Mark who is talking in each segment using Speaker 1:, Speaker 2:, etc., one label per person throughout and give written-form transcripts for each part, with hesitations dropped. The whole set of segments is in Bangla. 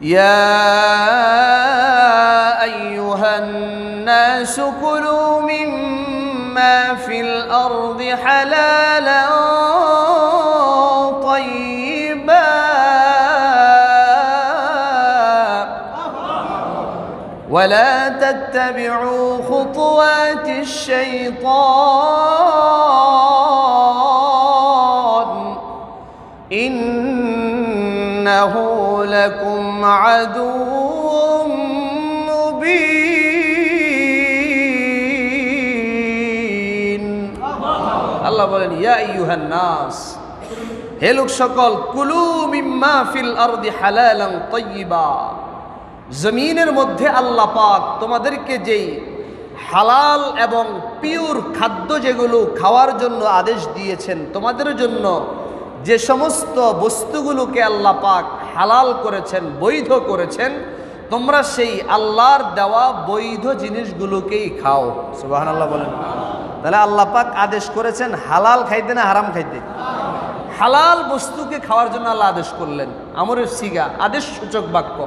Speaker 1: يا أيها الناس كلوا مما في الأرض حلالا طيبا ولا تتبعوا خطوات الشيطان إنه لكم عدو মুবিন। আল্লাহ বলেন, ইয়া আইয়ুহান নাস, হে লোক সকল, কুলু মিম্মা ফিল আরদি হালালান তাইয়্যিবা, জমিনের মধ্যে আল্লাহ পাক তোমাদেরকে যেই হালাল এবং পিওর খাদ্য যেগুলো খাওয়ার জন্য আদেশ দিয়েছেন, তোমাদের জন্য যে সমস্ত বস্তুগুলোকে আল্লাহ পাক হালাল করেছেন, বৈধ করেছেন, তোমরা সেই আল্লাহর দেওয়া বৈধ জিনিসগুলোকেই খাও। সুবহানাল্লাহ বলেন। তাহলে আল্লাহ পাক আদেশ করেছেন হালাল খাইতে না হারাম খাইতে? হালাল বস্তুকে খাওয়ার জন্য আল্লাহ আদেশ করলেন। আমরের সিগা, আদেশ সূচক বাক্য।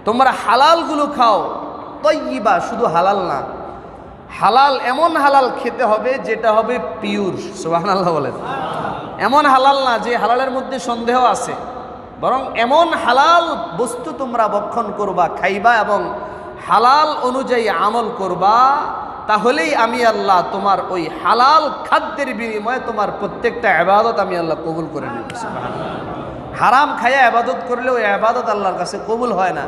Speaker 1: তোমরা হালালগুলো খাও। তয়্যিবা, শুধু হালাল না, হালাল এমন হালাল খেতে হবে যেটা হবে পিওর। সুবহানাল্লাহ বলেন। এমন হালাল না যে হালালের মধ্যে সন্দেহ আছে, বরং এমন হালাল বস্তু তোমরা ভক্ষণ করবা, খাইবা এবং হালাল অনুযায়ী আমল করবা, তাহলেই আমি আল্লাহ তোমার ওই হালাল খাদ্যের বিনিময়ে তোমার প্রত্যেকটা ইবাদত আমি আল্লাহ কবুল করে নেব। হারাম খাইয়া ইবাদত করলে ওই ইবাদত আল্লাহর কাছে কবুল হয় না।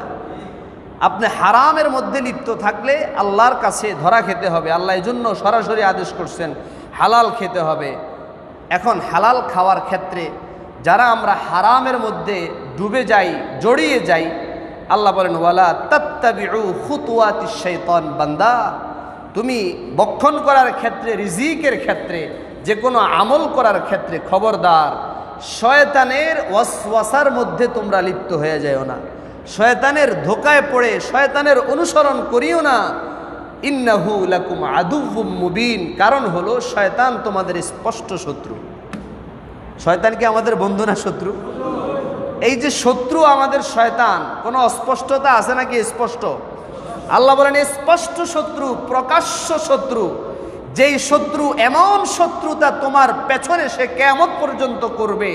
Speaker 1: আপনি হারামের মধ্যে লিপ্ত থাকলে আল্লাহর কাছে ধরা খেতে হবে। আল্লাহ এই জন্য সরাসরি আদেশ করছেন হালাল খেতে হবে। এখন হালাল খাওয়ার ক্ষেত্রে যারা আমরা হারামের মধ্যে ডুবে যাই, জড়িয়ে যাই, আল্লাহ বলেন, ওয়ালা তাত্তাবিউ খুতুওয়াতিশ শাইতান, বান্দা তুমি ভক্ষণ করার ক্ষেত্রে, রিজিকের ক্ষেত্রে, যে কোনো আমল করার ক্ষেত্রে খবরদার শয়তানের ওয়াসওয়াসার মধ্যে তোমরা লিপ্ত হয়ে যাও না। শয়তানের ধোকায় পড়ে শয়তানের অনুসরণ করিও না। ইন্নাহু লাকুম আদুউম মুবিন, কারণ হলো শয়তান তোমাদের স্পষ্ট শত্রু। শয়তান কি আমাদের বন্ধু না শত্রু? এই যে শত্রু আমাদের শয়তান, কোনো অস্পষ্টতা আছে নাকি স্পষ্ট? আল্লাহ বলেন স্পষ্ট শত্রু, প্রকাশ্য শত্রু। যেই শত্রু এমন শত্রুতা তোমার পেছনে সে কিয়ামত পর্যন্ত করবে,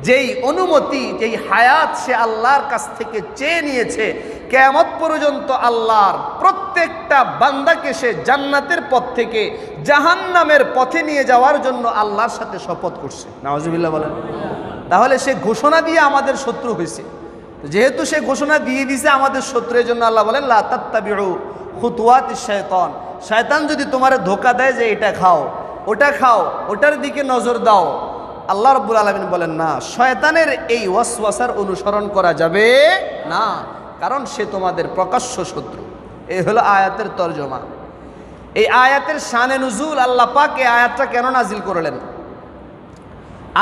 Speaker 1: যেই অনুমতি, যেই হায়াত সে আল্লাহর কাছ থেকে চেয়ে নিয়েছে, কিয়ামত পর্যন্ত আল্লাহর প্রত্যেকটা বান্দাকে সে জান্নাতের পথ থেকে জাহান্নামের পথে নিয়ে যাওয়ার জন্য আল্লাহর সাথে শপথ করছে। নাউজুবিল্লাহ বলেন। তাহলে সে ঘোষণা দিয়ে আমাদের শত্রু হয়েছে। যেহেতু সে ঘোষণা দিয়ে দিয়েছে আমাদের শত্রু, এই জন্য আল্লাহ বলেন লা তাত্তাবিউ খুতুওয়াতিশ শাইতান। শয়তান যদি তোমার ধোকা দেয় যে এটা খাও, ওটা খাও, ওটার দিকে নজর দাও, আল্লাহ রাব্বুল আলামিন বলেন না, শয়তানের এই ওয়াসওয়াসার অনুসরণ করা যাবে না, কারণ সে তোমাদের প্রকাশ্য শত্রু। এই হলো আয়াতের তরজমা। এই আয়াতের শানে নুজুল, আল্লাহ পাক এই আয়াতটা কেন নাজিল করলেন?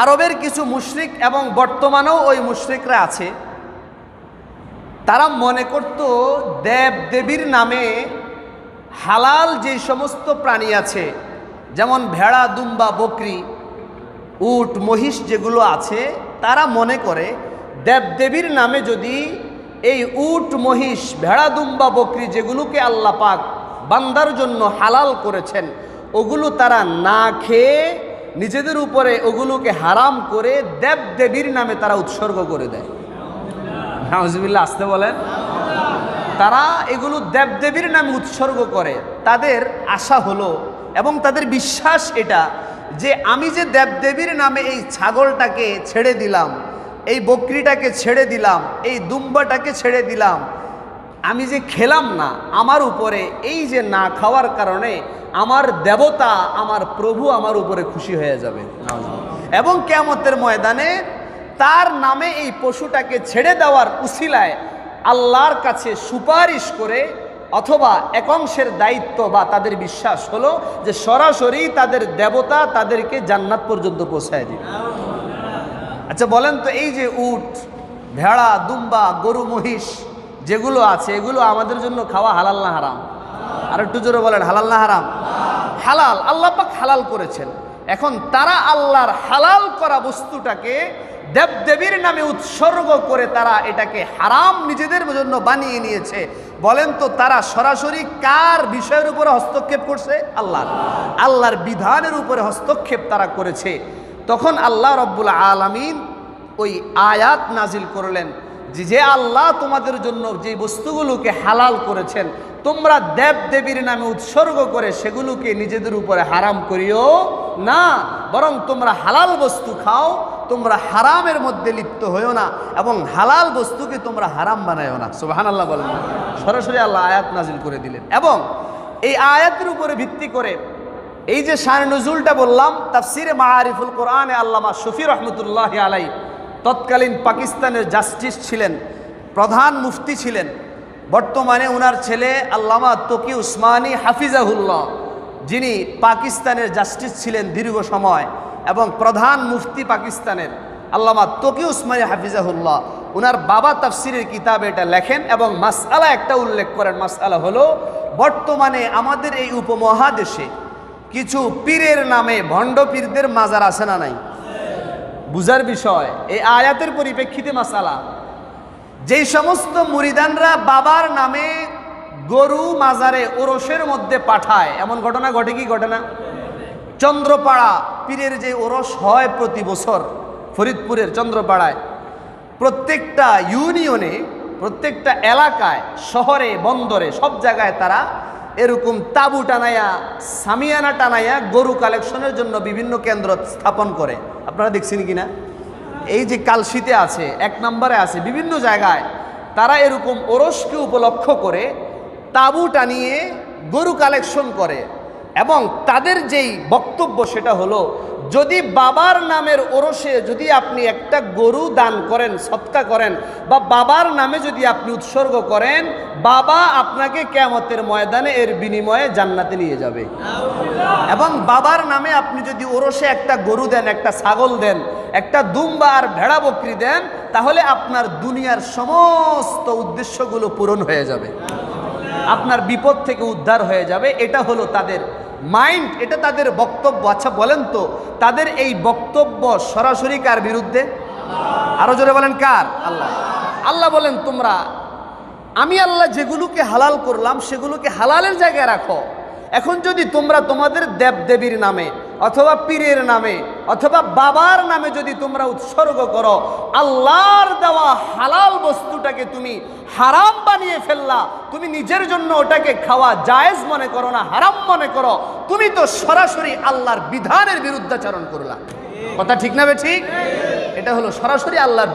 Speaker 1: আরবের কিছু মুশরিক এবং বর্তমানেও ওই মুশরিকরা আছে, তারা মনে করত দেব দেবীর নামে হালাল যে সমস্ত প্রাণী আছে, যেমন ভেড়া, দুম্বা, বকরি, উট, মহিষ যেগুলো আছে, তারা মনে করে দেবদেবীর নামে যদি এই উট, মহিষ, ভেড়া, দুম্বা, বকরি যেগুলোকে আল্লাহ পাক বান্দার জন্য হালাল করেছেন, ওগুলো তারা না খেয়ে নিজেদের উপরে ওগুলোকে হারাম করে দেবদেবীর নামে তারা উৎসর্গ করে দেয়। নাউজুবিল্লাহ, আসতে বলেন। তারা এগুলো দেবদেবীর নামে উৎসর্গ করে। তাদের আশা হলো এবং তাদের বিশ্বাস এটা যে আমি যে দেবদেবীর নামে এই ছাগলটাকে ছেড়ে দিলাম, এই বকরিটাকে ছেড়ে দিলাম, এই দুম্বাটাকে ছেড়ে দিলাম, আমি যে খেলাম না, আমার উপরে এই যে না খাওয়ার কারণে আমার দেবতা, আমার প্রভু আমার উপরে খুশি হয়ে যাবে এবং কিয়ামতের ময়দানে তার নামে এই পশুটাকে ছেড়ে দেওয়ার উসিলায় আল্লাহর কাছে সুপারিশ করে, অথবা এক অংশের দায়িত্ব বা তাদের বিশ্বাস হলো যে সরাসরি তাদের দেবতা তাদেরকে জান্নাত পর্যন্ত পৌঁছায় দিবে। আচ্ছা বলেন তো, এই যে উট, ভেড়া, দুম্বা, গরু, মহিষ যেগুলো আছে, এগুলো আমাদের জন্য খাওয়া হালাল না হারাম? আর একটু জোরে বলেন, হালাল না হারাম? হালাল। আল্লাহ পাক হালাল করেছেন। এখন তারা আল্লাহর হালাল করা বস্তুটাকে দেবদেবীর নামে উৎসর্গ করে তারা এটাকে হারাম নিজেদের জন্য বানিয়ে নিয়েছে। বলেন তো তারা সরাসরি কার বিষয়ের উপরে হস্তক্ষেপ করছে? আল্লাহর বিধানের উপরে হস্তক্ষেপ তারা করেছে। তখন আল্লাহ রব্বুল আলামিন ওই আয়াত নাজিল করলেন যে আল্লাহ তোমাদের জন্য যে বস্তুগুলোকে হালাল করেছেন তোমরা দেব দেবীর নামে উৎসর্গ করে সেগুলোকে নিজেদের উপরে হারাম করিও না, বরং তোমরা হালাল বস্তু খাও, তোমরা হারামের মধ্যে লিপ্ত হইও না এবং হালাল বস্তুকে তোমরা হারাম বানাইও না। সুবহানাল্লাহ বলেন। সরাসরি আল্লাহ আয়াত নাজিল করে দিলেন এবং এই আয়াতের উপরে ভিত্তি করে এই যে শানে নুজুলটা বললাম, তাফসিরে মাআরিফুল কোরআনে আল্লামা শফি রহমতুল্লাহি আলাইহি তৎকালীন পাকিস্তানের জাস্টিস ছিলেন, প্রধান মুফতি ছিলেন। বর্তমানে ওনার ছেলে আল্লামা তকি উসমানী হাফিজাহুল্লাহ, যিনি পাকিস্তানের জাস্টিস ছিলেন দীর্ঘ সময় এবং প্রধান মুফতি পাকিস্তানের আল্লামা তকি উসমানী হাফিজাহুল্লাহ, ওনার বাবা তাফসিরের কিতাবে এটা লেখেন এবং মাসআলা একটা উল্লেখ করেন। মাসআলা হলো, বর্তমানে আমাদের এই উপমহাদেশে কিছু পীরের নামে ভণ্ড পীরদের মাজার আছে না নাই? বুঝার বিষয় এই আয়াতের পরিপ্রেক্ষিতে মাসালা, যেই সমস্ত মুরিদানরা বাবার নামে গরু মাজারে ওরসের মধ্যে পাঠায়, এমন ঘটনা ঘটে কি ঘটে না? চন্দ্রপাড়া পীরের যে ওরস হয় প্রতি বছর ফরিদপুরের চন্দ্রপাড়ায়, প্রত্যেকটা ইউনিয়নে, প্রত্যেকটা এলাকায়, শহরে, বন্দরে, সব জায়গায় তারা এরকম তাবু টানাইয়া, সামিয়ানা টানাইয়া গরু কালেকশনের জন্য বিভিন্ন কেন্দ্র স্থাপন করে। আপনারা দেখছেন কি না? এই যে কালশিতে আছে, 1 নম্বরে আছে, বিভিন্ন জায়গায় তারা এরকম ওরসকে উপলক্ষ করে তাবু টানিয়ে গরু কালেকশন করে এবং তাদের যেই বক্তব্য সেটা হলো, যদি বাবার নামের ওরসে যদি আপনি একটা গরু দান করেন, সদকা করেন বা বাবার নামে যদি আপনি উৎসর্গ করেন, বাবা আপনাকে কিয়ামতের ময়দানে এর বিনিময়ে জান্নাতে নিয়ে যাবে। এবং বাবার নামে আপনি যদি ওরসে একটা গরু দেন, একটা ছাগল দেন, একটা দুম্বা আর ভেড়া বকরি দেন, তাহলে আপনার দুনিয়ার সমস্ত উদ্দেশ্যগুলো পূরণ হয়ে যাবে, আপনার বিপদ থেকে উদ্ধার হয়ে যাবে। এটা হলো তাদের মাইন্ড, এটা তাদের বক্তব্য। আচ্ছা বলেন তো, তাদের এই বক্তব্য সরাসরি কার বিরুদ্ধে? আরো জোরে বলেন কার? আল্লাহ। আল্লাহ বলেন, আমি আল্লাহ যেগুলোকে হালাল করলাম সেগুলোকে হালালের জায়গায় রাখো। এখন যদি তোমরা তোমাদের দেবদেবীর নামে অথবা পীরের নামে অথবা বাবার নামে যদি তোমরা উৎসর্গ করো, আল্লাহর দেওয়া হালাল বস্তুটাকে তুমি হারাম বানিয়ে ফেললা, তুমি নিজের জন্য ওটাকে খাওয়া জায়েজ মনে করো না, হারাম মনে করো, তুমি তো সরাসরি আল্লাহর বিধানের বিরুদ্ধাচরণ করলা। কথা ঠিক না বে ঠিক? এটা হলো সরাসরি আল্লাহর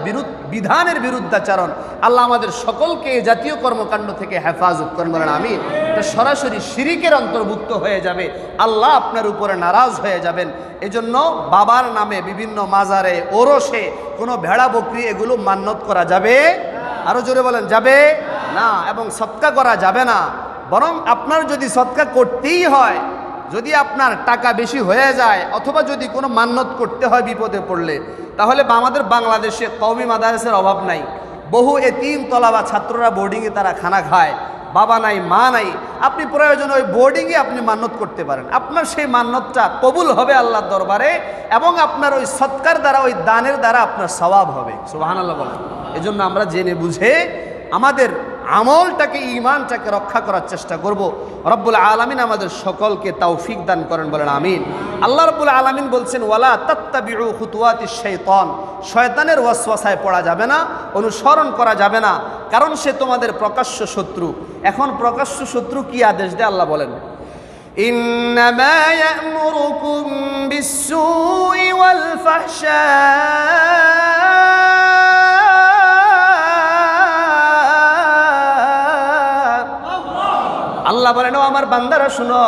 Speaker 1: বিধানের বিরুদ্ধাচরণ। আল্লাহ আমাদের সকলকে এই জাতীয় কর্মকাণ্ড থেকে হেফাজত করেন, বলেন আমিন। এটা সরাসরি শিরিকের অন্তর্ভুক্ত হয়ে যাবে, আল্লাহ আপনার উপরে নারাজ হয়ে যাবেন। এজন্য বাবার নামে বিভিন্ন মাজারে, ওরসে কোনো ভেড়া বকরি এগুলো মান্যত করা যাবে? আরো জোরে বলেন, যাবে না। এবং সদকা করা যাবে না। বরং আপনার যদি সদকা করতেই হয়, যদি আপনার টাকা বেশি হয়ে যায় অথবা যদি কোনো মান্যত করতে হয় বিপদে পড়লে, তাহলে আমাদের বাংলাদেশে কওমি মাদ্রাসার অভাব নাই। বহু এতিম তলাবা ছাত্ররা বোর্ডিংয়ে তারা খানা খায়, বাবা নাই, মা নাই। আপনি প্রয়োজন ওই বোর্ডিংয়ে আপনি মান্যত করতে পারেন, আপনার সেই মান্যতটা কবুল হবে আল্লাহর দরবারে এবং আপনার ওই সৎকার দ্বারা, ওই দানের দ্বারা আপনার সওয়াব হবে। সুবহানাল্লাহ বলেন। এজন্য আমরা জেনে বুঝে আমাদের আমলটাকে, ঈমানটাকে রক্ষা করার চেষ্টা করব। রব্বুল আলামিন আমাদের সকলকে তৌফিক দান করেন, বলেন আমিন। আল্লাহ রব্বুল আলামিন বলছেন, ওয়ালা তাত্তাবিউ খুতুওয়াতিশ শাইতান, শয়তানের ওয়াসওয়াসায় পড়া যাবে না, অনুসরণ করা যাবে না, কারণ সে তোমাদের প্রকাশ্য শত্রু। এখন প্রকাশ্য শত্রু কি আদেশ দেয় আল্লাহ বলেন, ইন্নামা ইয়া'মুরুকুম বিস-সুই ওয়াল ফাহশা, আল্লাহ বলেন, ও আমার বান্দারা শুনো,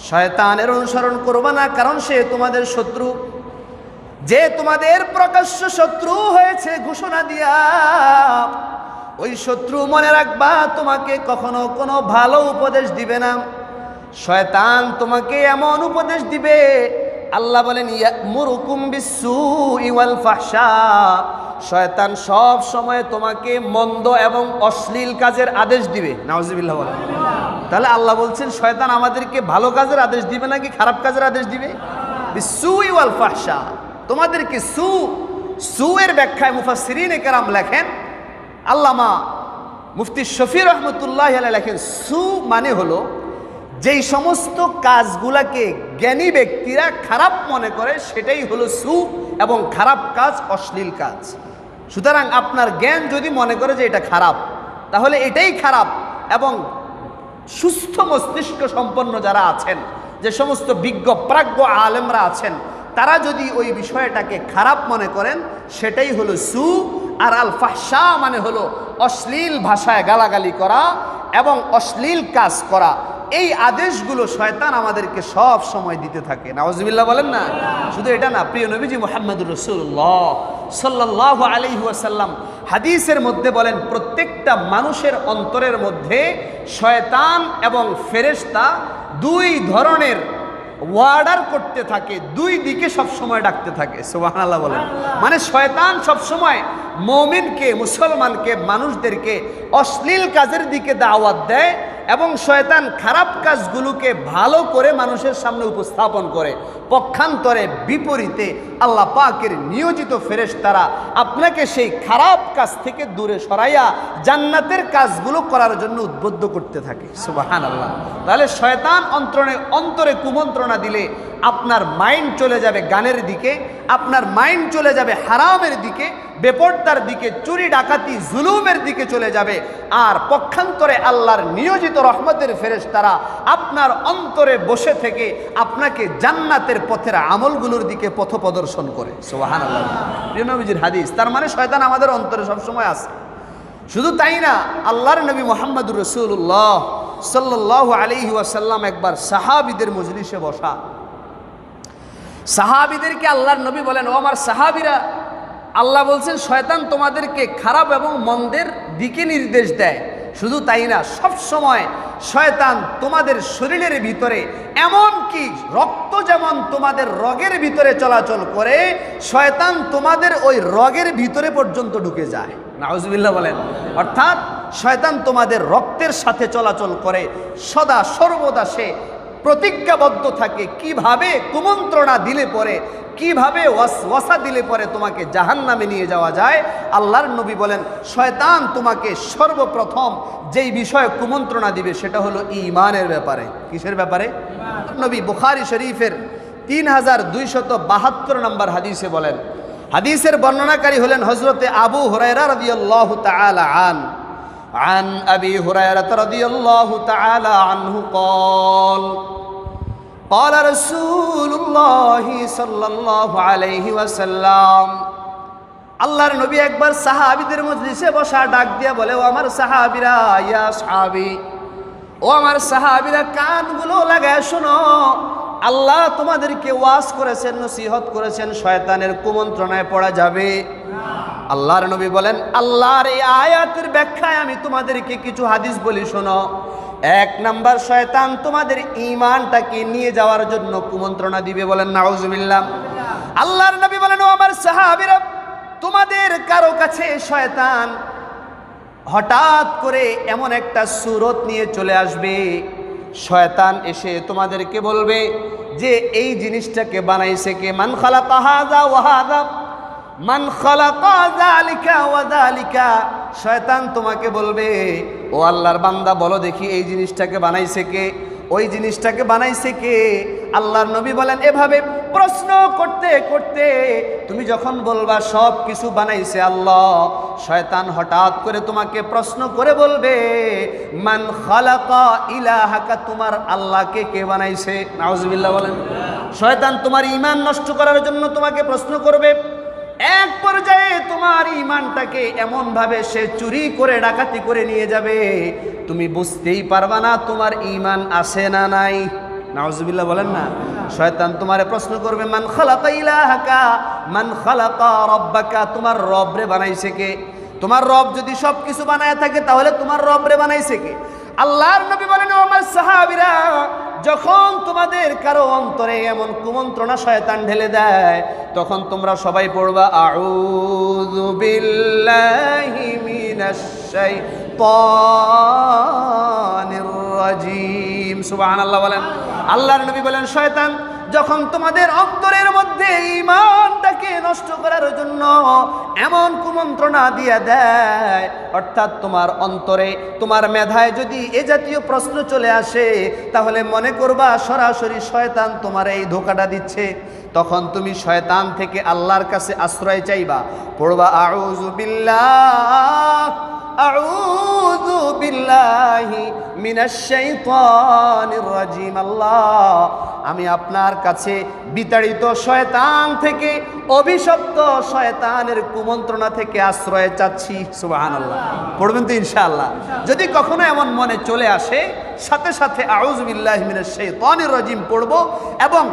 Speaker 1: শয়তানের অনুসরণ করবে না, কারণ সে তোমাদের শত্রু। যে তোমাদের প্রকাশ্য শত্রু হয়েছে ঘোষণা দিয়া, ওই শত্রু মনে রাখবা তোমাকে কখনো কোনো ভালো উপদেশ দিবে না। শয়তান তোমাকে এমন উপদেশ দিবে, আল্লাহ বলেন ইয়া'মুরুকুম বিস-সুই ওয়াল ফাহশা, শয়তান সব সময় তোমাকে মন্দ এবং অশ্লীল কাজের আদেশ দিবে। নাউজুবিল্লাহ বলেন। তাহলে আল্লাহ বলছেন শয়তান আমাদেরকে ভালো কাজের আদেশ দিবে নাকি খারাপ কাজের আদেশ দিবে? বিসসুই ওয়াল ফাহশা। তোমাদেরকে সু এর ব্যাখ্যায় মুফাসসিরিনে কেরাম লেখেন, আল্লামা মুফতি শফি রহমতুল্লাহ আলাইহি লেখেন, সু মানে হলো যেই সমস্ত কাজগুলাকে জ্ঞানী ব্যক্তিরা খারাপ মনে করে সেটাই হলো সু, এবং খারাপ কাজ অশ্লীল কাজ। সুতরাং আপনার জ্ঞান যদি মনে করে যে এটা খারাপ, তাহলে এটাই খারাপ। এবং সুস্থ মস্তিষ্ক সম্পন্ন যারা আছেন, যে সমস্ত বিজ্ঞ প্রাজ্ঞ আলেমরা আছেন, তারা যদি ওই বিষয়টাকে খারাপ মনে করেন সেটাই হলো সু। আর আল ফাহশা মানে হলো অশ্লীল ভাষায় গালাগালি করা এবং অশ্লীল কাজ করা। এই আদেশগুলো শয়তান আমাদেরকে সব সময় দিতে থাকে। নাউজুবিল্লাহ বলেন না। শুধু এটা না, প্রিয় নবীজি মুহাম্মদুর রাসূলুল্লাহ সাল্লাল্লাহু আলাইহি ওয়াসাল্লাম হাদিসের মধ্যে বলেন, প্রত্যেকটা মানুষের অন্তরের মধ্যে শয়তান এবং ফেরেশতা দুই ধরনের ওয়ার্ডার করতে থাকে, দুই দিকে সব সময় ডাকতে থাকে। সুবহানাল্লাহ বলেন। মানে শয়তান সব সময় মুমিনকে, মুসলমানকে, মানুষদেরকে অশ্লীল কাজের দিকে দাওয়াত দেয়, এবং শয়তান খারাপ কাজগুলোকে ভালো করে মানুষের সামনে উপস্থাপন করে। পক্ষান্তরে বিপরীতে আল্লাহ পাকের নিয়োজিত ফেরেশতারা আপনাকে সেই খারাপ কাজ থেকে দূরে সরাইয়া জান্নাতের কাজগুলো করার জন্য উদ্বুদ্ধ করতে থাকে। সুবহানাল্লাহ। তাহলে শয়তান অন্তরে কুমন্ত্রণা দিলে আপনার মাইন্ড চলে যাবে গানের দিকে, আপনার মাইন্ড চলে যাবে হারামের দিকে, বেপরদার দিকে, চুরি ডাকাতি জুলুমের দিকে চলে যাবে। আর পক্ষান্তরে আল্লাহর নিয়োজিত রহমতের ফেরেশতারা আপনার অন্তরে বসে থেকে আপনাকে জান্নাতের পথের আমলগুলোর দিকে পথ প্রদর্শন করে। সুবহানাল্লাহ। প্রিয় নবীজির হাদিস। তার মানে শয়তান আমাদের অন্তরে সবসময় আছে। শুধু তাই না, আল্লাহর নবী মুহাম্মদুর রাসূলুল্লাহ সাল্লাল্লাহু আলাইহি ওয়াসাল্লাম একবার সাহাবীদের মজলিসে বসা। সাহাবীদেরকে আল্লাহর নবী বলেন, ও আমার সাহাবীরা, আল্লাহ বলছেন শয়তান তোমাদেরকে খারাপ এবং মন্দের দিকে নির্দেশ দেয়। শুধু তাই না, সব সময় শয়তান তোমাদের শরীরের ভিতরে, এমন কি রক্ত যেমন তোমাদের রগের ভিতরে চলাচল করে, শয়তান তোমাদের ওই রগের ভিতরে পর্যন্ত ঢুকে যায়। নাউজুবিল্লাহ বলেন। অর্থাৎ শয়তান তোমাদের রক্তের সাথে চলাচল করে, সদা সর্বদা সে প্রতিজ্ঞাবদ্ধ থাকে কিভাবে কুমন্ত্রণা দিলে পরে, কিভাবে ওয়াসওয়াসা দিলে পরে তোমাকে জাহান্নামে নিয়ে যাওয়া যায়। আল্লাহর নবী বলেন, শয়তান তোমাকে সর্বপ্রথম যেই বিষয়ে কুমন্ত্রণা দিবে সেটা হলো ঈমানের ব্যাপারে। কিসের ব্যাপারে? নবী বুখারী শরীফের 3272 নম্বর হাদিসে বলেন, হাদিসের বর্ণনাকারী হলেন হযরতে আবু হুরায়রা রাদিয়াল্লাহু তাআলা عن أبي هريرة رضي الله تعالى عنه قال رسول الله صلى الله عليه وسلم আল্লাহর নবী একবার সাহাবীদের মজলিসে বসা ডাক দিয়া বলে, ও আমার সাহাবীরা, ইয়া সাহাবী, ও আমার সাহাবীরা, কানগুলো লাগায় শোনো। আল্লাহ তোমাদেরকে ওয়াজ করেছেন, নসিহত করেছেন, শয়তানের কুমন্ত্রণায় পড়া যাবে। আল্লাহর নবী বলেন, আল্লাহর এই আয়াতের ব্যাখ্যায় আমি তোমাদেরকে কিছু হাদিস বলি, শোনো। এক নাম্বার, শয়তান তোমাদের ঈমানটাকে নিয়ে যাওয়ার জন্য কুমন্ত্রণা দিবে। বলেন নাউজুবিল্লাহ। আল্লাহর নবী বলেন, ও আমার সাহাবীরা, তোমাদের কারো কাছে শয়তান হঠাৎ করে এমন একটা সুরত নিয়ে চলে আসবে, শয়তান এসে তোমাদেরকে বলবে যে এই জিনিসটাকে বানাইছে কে? মান খালাকা হাযা ওয়া হাযা, মান খালাকা যালিকা ওয়া যালিকা। শয়তান তোমাকে বলবে, ও আল্লাহর বান্দা, বলো দেখি এই জিনিসটাকে বানাইছে কে, ওই জিনিসটাকে বানাইছে কে? আল্লাহর নবী বলেন, এভাবে প্রশ্ন করতে করতে তুমি যখন বলবা সব কিছু বানাইছে আল্লাহ, শয়তান হঠাৎ করে তোমাকে প্রশ্ন করে বলবে, মান খালাকা ইলাহাকা, তোমার আল্লাহকে কে বানাইছে? নাউজুবিল্লাহ বলেন। শয়তান তোমার ঈমান নষ্ট করার জন্য তোমাকে প্রশ্ন করবে। এক পর্যায়ে তোমার ঈমানটাকে এমন ভাবে সে চুরি করে ডাকাতি করে নিয়ে যাবে, তুমি বুঝতেই পারবা না তোমার ঈমান আছে না নাই। নাউজুবিল্লাহ বলেন না। শয়তান তোমারে প্রশ্ন করবে, মান খালাকা ইলাহাকা, মান খালাকা রাব্বাকা, তোমার রবরে বানাইছে কে? তোমার রব যদি সব কিছু বানায় থাকে তাহলে তোমার রবরে বানাইছে কে? আল্লাহর নবী বলেন, ও আমার সাহাবীরা, যখন তোমাদের কারো অন্তরে এমন কুমন্ত্রণা শয়তান ঢেলে দেয়, তখন তোমরা সবাই পড়বা, আউযু বিল্লাহি মিনাশ শাইতানির রাজিম। সুবহানাল্লাহ বলেন। আল্লাহর নবী বলেন, শয়তান যখন তোমাদের অন্তরের মধ্যে ঈমানটাকে নষ্ট করার জন্য এমন কুমন্ত্রণা দিয়ে দেয়, অর্থাৎ তোমার অন্তরে তোমার মেধায় যদি এ জাতীয় প্রশ্ন চলে আসে, তাহলে মনে করবা সরাসরি শয়তান তোমার এই ধোঁকাটা দিচ্ছে। তখন তুমি শয়তান থেকে আল্লাহর কাছে আশ্রয় চাইবা, পড়বা আউযু বিল্লাহ আউযু বিল্লাহি মিনাশ শাইতানির রাজিম। আল্লাহ, আমি আপনার কাছে বিতাড়িত শয়তান থেকে, অভিশপ্ত শয়তানের কুমন্ত্রণা থেকে আশ্রয় চাচ্ছি। সুবহানাল্লাহ পড়বেন তো ইনশাআল্লাহ। যদি কখনো এমন মনে চলে আসে, সাথে সাথে আউযু বিল্লাহি মিনাশ শাইতানির রাজিম পড়ব, এবং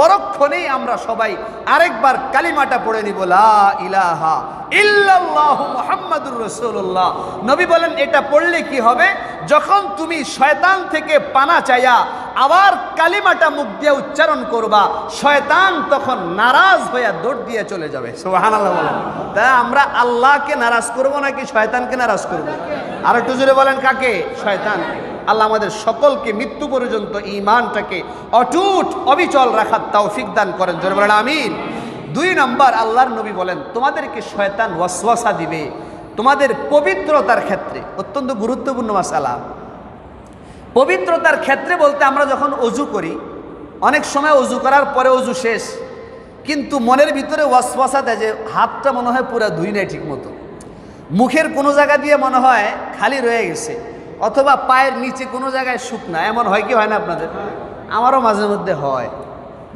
Speaker 1: পরক্ষণেই আমরা সবাই আরেকবার কালিমাটা পড়ে নিব, লা ইলাহা ইল্লাল্লাহু মুহাম্মাদুর রাসূলুল্লাহ। নবী বলেন এটা পড়লে কি হবে, যখন তুমি শয়তান থেকে পানা চাইয়া আবার কালিমাটা মুখ দিয়ে উচ্চারণ করবা, শয়তান তখন নারাজ হয়ে দৌড় দিয়ে চলে যাবে। সুবহানাল্লাহ বলেন। তাই আমরা আল্লাহকে নারাজ করব নাকি শয়তানকে নারাজ করব? আর একটু জোরে বলেন, কাকে? শয়তানকে। আল্লাহ আমাদের সকলকে মৃত্যু পর্যন্ত ঈমানটাকে অটুট অবিচল রাখার তৌফিক দান করেন, জোরে বলেন আমিন। 2 নম্বর, আল্লাহর নবী বলেন তোমাদেরকে শয়তান ওয়াসওয়াসা দিবে তোমাদের পবিত্রতার ক্ষেত্রে। অত্যন্ত গুরুত্বপূর্ণ মাসালা। পবিত্রতার ক্ষেত্রে বলতে আমরা যখন অজু করি, অনেক সময় অজু করার পরে অজু শেষ, কিন্তু মনের ভিতরে ওয়াসওয়াসা দেয় যে হাতটা মনে হয় পুরো ধুই নাই ঠিক মতো, মুখের কোনো জায়গা দিয়ে মনে হয় খালি রয়ে গেছে, অথবা পায়ের নিচে কোনো জায়গায় শুকনা। এমন হয় কি হয় না আপনাদের? আমারও মাঝে মধ্যে হয়,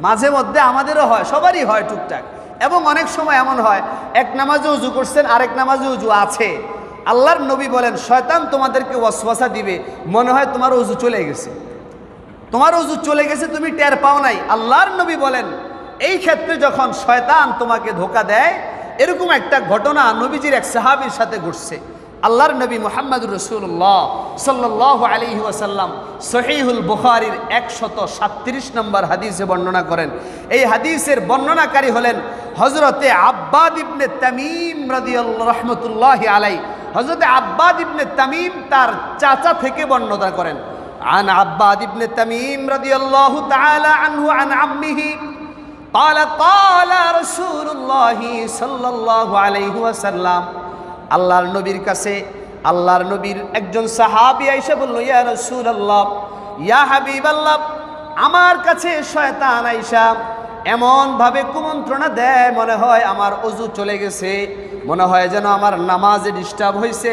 Speaker 1: মাঝে মধ্যে আমাদেরও হয়, সবারই হয় টুকটাক। এবং অনেক সময় এমন হয় এক নামাজে উজু করছেন, আরেক নামাজে উজু আছে। আল্লাহর নবী বলেন শয়তান তোমাদেরকে ওয়াসওয়াসা দিবে, মনে হয় তোমার উজু চলে গেছে, তোমার উজু চলে গেছে, তুমি টের পাও নাই। আল্লাহর নবী বলেন এই ক্ষেত্রে যখন শয়তান তোমাকে ধোঁকা দেয়, এরকম একটা ঘটনা নবীজির এক সাহাবীর সাথে ঘটছে। আল্লাহর নবী মুহাম্মদুর রাসূলুল্লাহ সাল্লাল্লাহু আলাইহি ওয়াসাল্লাম সহিহুল বুখারীর 137 নম্বর হাদিসে বর্ণনা করেন। এই হাদিসের বর্ণনাকারী হলেন হযরতে আব্বাদ ইবনে তামিম রাদিয়াল্লাহু রাহমাতুল্লাহি আলাইহি। হযরতে আব্বাদ ইবনে তামিম তার চাচা থেকে বর্ণনা করেন। আন আব্বাদ ইবনে তামিম রাদিয়াল্লাহু তাআলা আনহু আন আম্মিহি قال قال رسول الله صلى الله عليه وسلم। আল্লাহর নবীর কাছে আল্লাহর নবীর একজন সাহাবী আয়েশা বলল, ইয়া রাসূলুল্লাহ, ইয়া হাবিবাল্লাহ, আমার কাছে শয়তান আয়েশা এমন ভাবে কুমন্ত্রণা দেয়, মনে হয় আমার ওযু চলে গেছে, মনে হয় যেন আমার নামাজে ডিস্টার্ব হয়েছে,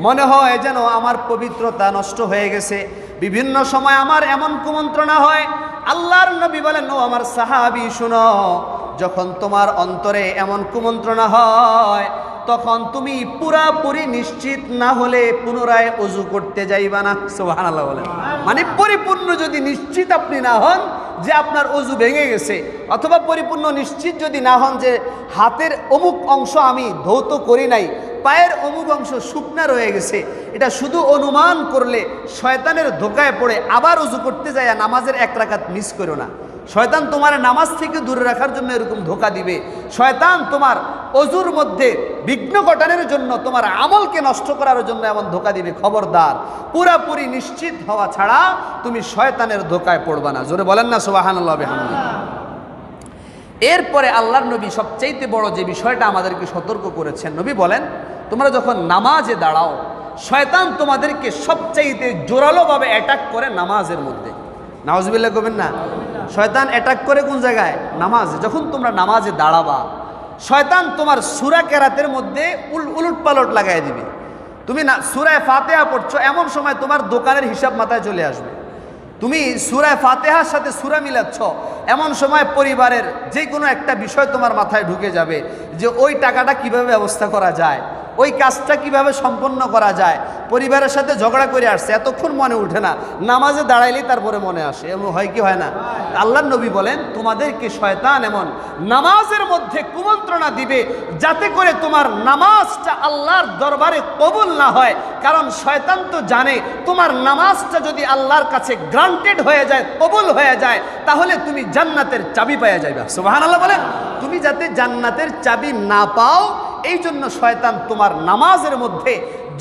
Speaker 1: মনে হয় যেন আমার পবিত্রতা নষ্ট হয়ে গেছে। বিভিন্ন সময় আমার এমন কুমন্ত্রণা হয়। আল্লাহর নবী বলেন, ও আমার সাহাবী শুনো, যখন তোমার অন্তরে এমন কুমন্ত্রণা হয়, তখন তুমি পুরাপুরি নিশ্চিত না হলে পুনরায় ওযু করতে যাইবা না। সুবহানাল্লাহ বলেন। মানে পরিপূর্ণ যদি নিশ্চিত আপনি না হন যে আপনার ওযু ভেঙে গেছে, অথবা পরিপূর্ণ নিশ্চিত যদি না হন যে হাতের অমুক অংশ আমি ধৌত করি নাই, পায়ের অমুক অংশ শুকনা রয়ে গেছে, এটা শুধু অনুমান করলে শয়তানের ধোকায় পড়ে আবার ওযু করতে যায় নামাজের 1 রাকাত মিস করো না। শয়তান তোমার নামাজ থেকে দূরে রাখার জন্য এরকম ধোকা দিবে। শয়তান তোমার ওযুর মধ্যে বিঘ্ন ঘটানোর জন্য, তোমার আমলকে নষ্ট করার জন্য এমন ধোকা দিবে। খবরদার, পুরাপুরি নিশ্চিত হওয়া ছাড়া তুমি শয়তানের ধোকায় পড়বা না। জোরে বলেন না সুবহানাল্লাহ বিহামদিহি। এরপরে আল্লাহর নবী সবচাইতে বড় যে বিষয়টা আমাদেরকে সতর্ক করেছেন, নবী বলেন তোমরা যখন নামাজে দাঁড়াও, শয়তান তোমাদেরকে সবচাইতে জোরালোভাবে অ্যাটাক করে নামাজের মধ্যে। নাউজুবিল্লাহ করবেন না। শয়তান অ্যাটাক করে কোন জায়গায়? নামাজে। যখন তোমরা নামাজে দাঁড়াবা, শয়তান তোমার সূরা কেরাতের মধ্যে উলট পালট লাগাই দিবে। তুমি না সূরা ফাতিহা পড়ছো, এমন সময় তোমার দোকানের হিসাব মাথায় চলে আসবে। তুমি সূরা ফাতিহার সাথে সূরা মিলাচ্ছ, এমন সময় পরিবারের যে কোনো একটা বিষয় তোমার মাথায় ঢুকে যাবে যে ওই টাকাটা কিভাবে ব্যবস্থা করা যায়, ওই কাজটা কিভাবে সম্পন্ন করা যায়। পরিবারের সাথে ঝগড়া করে আসছে, এতক্ষণ মনে উঠে না, নামাজে দাঁড়াইলেই তারপরে মনে আসে। এমন হয় কি হয় না? আল্লাহর নবী বলেন তোমাদেরকে শয়তান এমন নামাজের মধ্যে কুমন্ত্রণা দিবে যাতে করে তোমার নামাজটা আল্লাহর দরবারে কবুল না হয়। কারণ শয়তান তো জানে তোমার নামাজটা যদি আল্লাহর কাছে গ্রান্টেড হয়ে যায়, কবুল হয়ে যায়, তাহলে তুমি জান্নাতের চাবি পেয়ে যাবে। সুবহানাল্লাহ বলেন। তুমি যাতে জান্নাতের চাবি না পাও, এই জন্য শয়তান তোমার নামাজের মধ্যে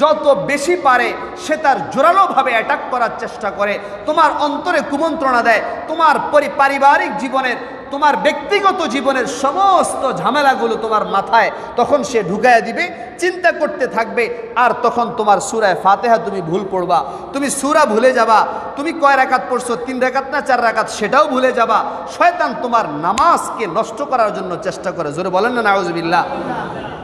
Speaker 1: যত বেশি পারে সে তার জোরালোভাবে অ্যাটাক করার চেষ্টা করে, তোমার অন্তরে কুমন্ত্রণা দেয়, তোমার পারিবারিক জীবনের, তোমার ব্যক্তিগত জীবনের সমস্ত ঝামেলাগুলো তোমার মাথায় তখন সে ঢুকায় দিবে, চিন্তা করতে থাকবে। আর তখন তোমার সূরা ফাতিহা তুমি ভুল পড়বা, তুমি সূরা ভুলে যাবা, তুমি কয় রাকাত পড়ছো, 3 রাকাত না 4 রাকাত সেটাও ভুলে যাবা। শয়তান তোমার নামাজকে নষ্ট করার জন্য চেষ্টা করে। জোরে বলেন না নাউজুবিল্লাহ।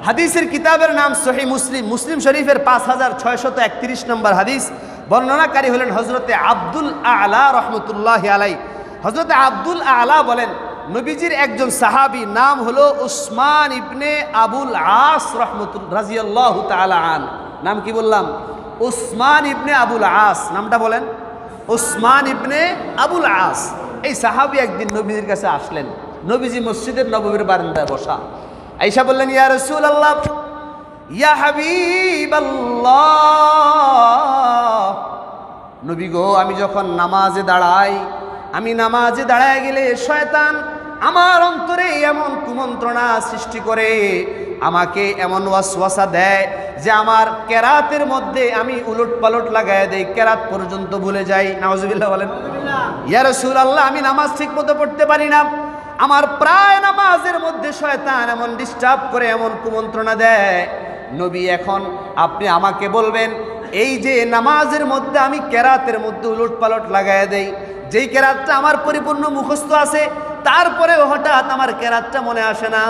Speaker 1: হাদিসের কিতাবের নাম সহিহ মুসলিম, মুসলিম শরীফের 5631 নম্বর হাদিস। বর্ণনাকারী হলেন হযরতে আব্দুল আলা রাহমাতুল্লাহি আলাইহি। হযরতে আব্দুল আলা বলেন, নবীজির একজন সাহাবী, নাম হলো উসমান ইবনে আবুল আস রাদিয়াল্লাহু তাআলা আন। নাম কি বললাম? উসমান ইবনে আবুল আস। নামটা বলেন, উসমান ইবনে আবুল আস। এই সাহাবী একদিন নবীজির কাছে আসলেন। নবীজি মসজিদের নববীর বারান্দায় বসা। আয়েশা বললেন, ইয়া রাসূলুল্লাহ, ইয়া হাবিবাল্লাহ, নবী গো, আমি যখন নামাজে দাঁড়াই, আমি নামাজে দাঁড়ায় গেলে শয়তান আমার অন্তরে এমন কুমন্ত্রণা সৃষ্টি করে, আমাকে এমন ওয়াসওয়াসা দেয় যে আমার কেরাতের মধ্যে আমি উলট পালট লাগায় দেই, কেরাত পর্যন্ত ভুলে যাই। নাউজুবিল্লাহ বলেন। ইয়া রাসূলুল্লাহ, আমি নামাজ ঠিক মতো পড়তে পারি না, আমার প্রায় নামাজের মধ্যে শয়তান এমন ডিস্টার্ব করে, এমন কুমন্ত্রণা দেয়। নবী, এখন আপনি আমাকে বলবেন, এই যে নামাজের মধ্যে আমি কেরাতের মধ্যে উলট পালট লাগায় দেই, যেই কেরাতটা আমার পরিপূর্ণ মুখস্থ আছে, তারপরেও হঠাৎ আমার কেরাতটা মনে আসে না,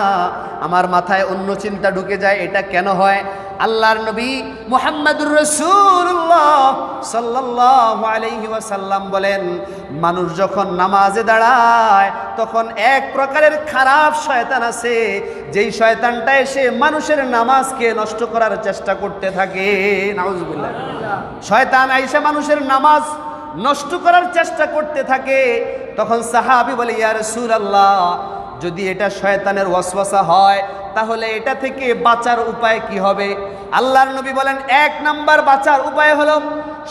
Speaker 1: আমার মাথায় অন্য চিন্তা ঢুকে যায়, এটা কেন হয়? আল্লাহর নবী মুহাম্মদুর রাসূলুল্লাহ সাল্লাল্লাহু আলাইহি ওয়াসাল্লাম বলেন, মানুষ যখন নামাজে দাঁড়ায় তখন এক প্রকারের খারাপ শয়তান আছে, যেই শয়তানটা এসে মানুষের নামাজকে নষ্ট করার চেষ্টা করতে থাকে। নাউজুবিল্লাহ। শয়তান আইসা মানুষের নামাজ নষ্ট করার চেষ্টা করতে থাকে। তখন সাহাবী বলে, ইয়া রাসূলুল্লাহ, যদি এটা শয়তানের ওয়াসওয়াসা হয় তাহলে এটা থেকে বাঁচার উপায় কি হবে? আল্লাহর নবী বলেন, 1 নাম্বার বাঁচার উপায় হলো,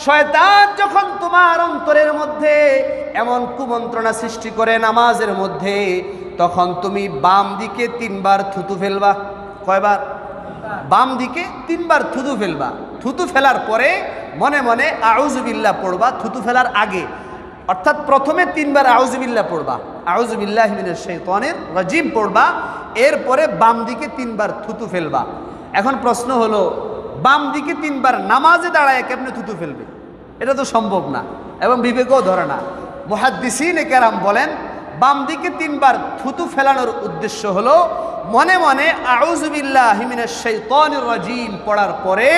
Speaker 1: শয়তান যখন তোমার অন্তরের মধ্যে এমন কুমন্ত্রণা সৃষ্টি করে নামাজের মধ্যে, তখন তুমি বাম দিকে 3 বার থুতু ফেলবা। কয়বার? বাম দিকে 3 বার থুতু ফেলবা। থুতু ফেলার পরে মনে মনে আউযুবিল্লাহ পড়বা। থুতু ফেলার আগে, অর্থাৎ প্রথমে 3 বার আউযুবিল্লাহ পড়বা, আউযুবিল্লাহি মিনাশ শাইতানির রাজিম পড়বা, এরপরে বাম দিকে 3 বার থুতু ফেলবা। এখন প্রশ্ন হলো, বাম দিকে 3 বার নামাজে দাঁড়ায় কেমনে থুতু ফেলবে? এটা তো সম্ভব না এবং বিবেকও ধরে না। মুহাদ্দিসিনে কেরাম বলেন, বাম দিকে 3 বার থুতু ফেলানোর উদ্দেশ্য হলো মনে মনে আউযুবিল্লাহি মিনাশ শাইতানির রাজিম পড়ার পরে,